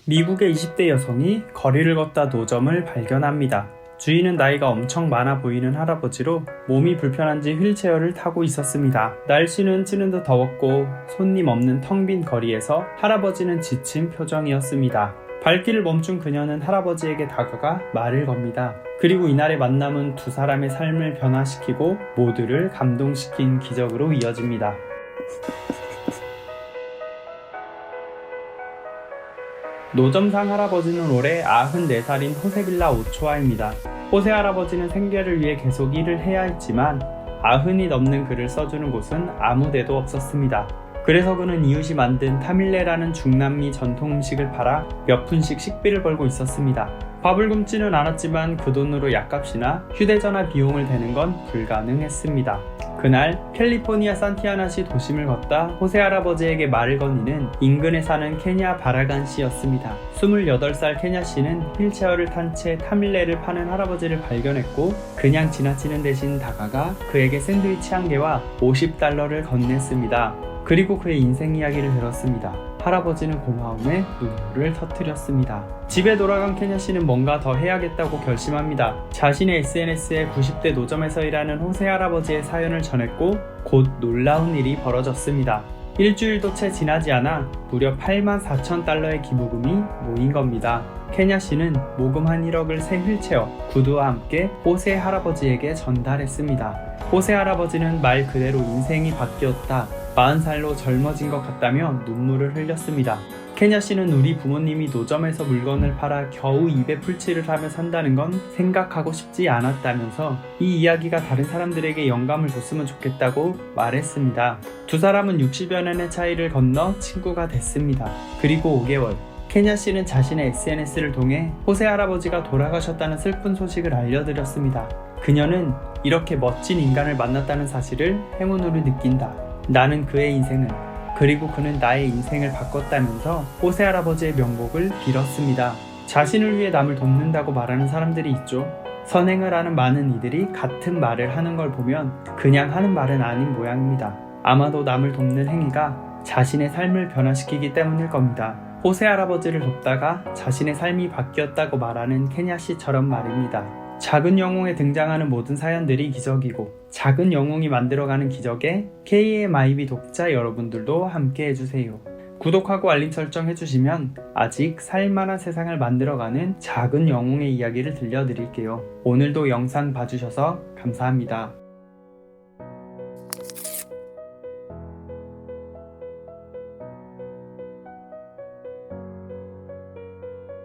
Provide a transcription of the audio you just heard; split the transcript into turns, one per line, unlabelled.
미국의 20대 여성이 거리를 걷다 노점을 발견합니다. 주인은 나이가 엄청 많아 보이는 할아버지로 몸이 불편한지 휠체어를 타고 있었습니다. 날씨는 찌는 듯 더웠고 손님 없는 텅 빈 거리에서 할아버지는 지친 표정이었습니다. 발길을 멈춘 그녀는 할아버지에게 다가가 말을 겁니다. 그리고 이날의 만남은 두 사람의 삶을 변화시키고 모두를 감동시킨 기적으로 이어집니다. 노점상 할아버지는 올해 94살인 호세빌라 오초아입니다. 호세 할아버지는 생계를 위해 계속 일을 해야 했지만 90이 넘는 그를 써주는 곳은 아무데도 없었습니다. 그래서 그는 이웃이 만든 타밀레라는 중남미 전통 음식을 팔아 몇 푼씩 식비를 벌고 있었습니다. 밥을 굶지는 않았지만 그 돈으로 약값이나 휴대전화 비용을 대는 건 불가능했습니다. 그날 캘리포니아 산티아나시 도심을 걷다 호세 할아버지에게 말을 건 이는 인근에 사는 케냐 바라간 씨였습니다. 28살 케냐 씨는 휠체어를 탄 채 타밀레를 파는 할아버지를 발견했고 그냥 지나치는 대신 다가가 그에게 샌드위치 한 개와 $50를 건넸습니다. 그리고 그의 인생 이야기를 들었습니다. 할아버지는 고마움에 눈물을 터뜨렸습니다. 집에 돌아간 케냐 씨는 뭔가 더 해야겠다고 결심합니다. 자신의 SNS에 90대 노점에서 일하는 호세 할아버지의 사연을 전했고 곧 놀라운 일이 벌어졌습니다. 일주일도 채 지나지 않아 무려 $84,000의 기부금이 모인 겁니다. 케냐 씨는 모금한 1억을 새 휠체어, 구두와 함께 호세 할아버지에게 전달했습니다. 호세 할아버지는 말 그대로 인생이 바뀌었다. 40살로 젊어진 것 같다며 눈물을 흘렸습니다. 케냐 씨는 우리 부모님이 노점에서 물건을 팔아 겨우 입에 풀칠을 하며 산다는 건 생각하고 싶지 않았다면서 이 이야기가 다른 사람들에게 영감을 줬으면 좋겠다고 말했습니다. 두 사람은 60여 년의 차이를 건너 친구가 됐습니다. 그리고 5개월, 케냐 씨는 자신의 SNS를 통해 호세 할아버지가 돌아가셨다는 슬픈 소식을 알려드렸습니다. 그녀는 이렇게 멋진 인간을 만났다는 사실을 행운으로 느낀다. 나는 그의 인생을, 그리고 그는 나의 인생을 바꿨다면서 호세 할아버지의 명복을 빌었습니다. 자신을 위해 남을 돕는다고 말하는 사람들이 있죠. 선행을 하는 많은 이들이 같은 말을 하는 걸 보면 그냥 하는 말은 아닌 모양입니다. 아마도 남을 돕는 행위가 자신의 삶을 변화시키기 때문일 겁니다. 호세 할아버지를 돕다가 자신의 삶이 바뀌었다고 말하는 케냐 씨처럼 말입니다. 작은 영웅에 등장하는 모든 사연들이 기적이고 작은 영웅이 만들어가는 기적에 KMIB 독자 여러분들도 함께 해주세요. 구독하고 알림 설정 해주시면 아직 살만한 세상을 만들어가는 작은 영웅의 이야기를 들려드릴게요. 오늘도 영상 봐주셔서 감사합니다.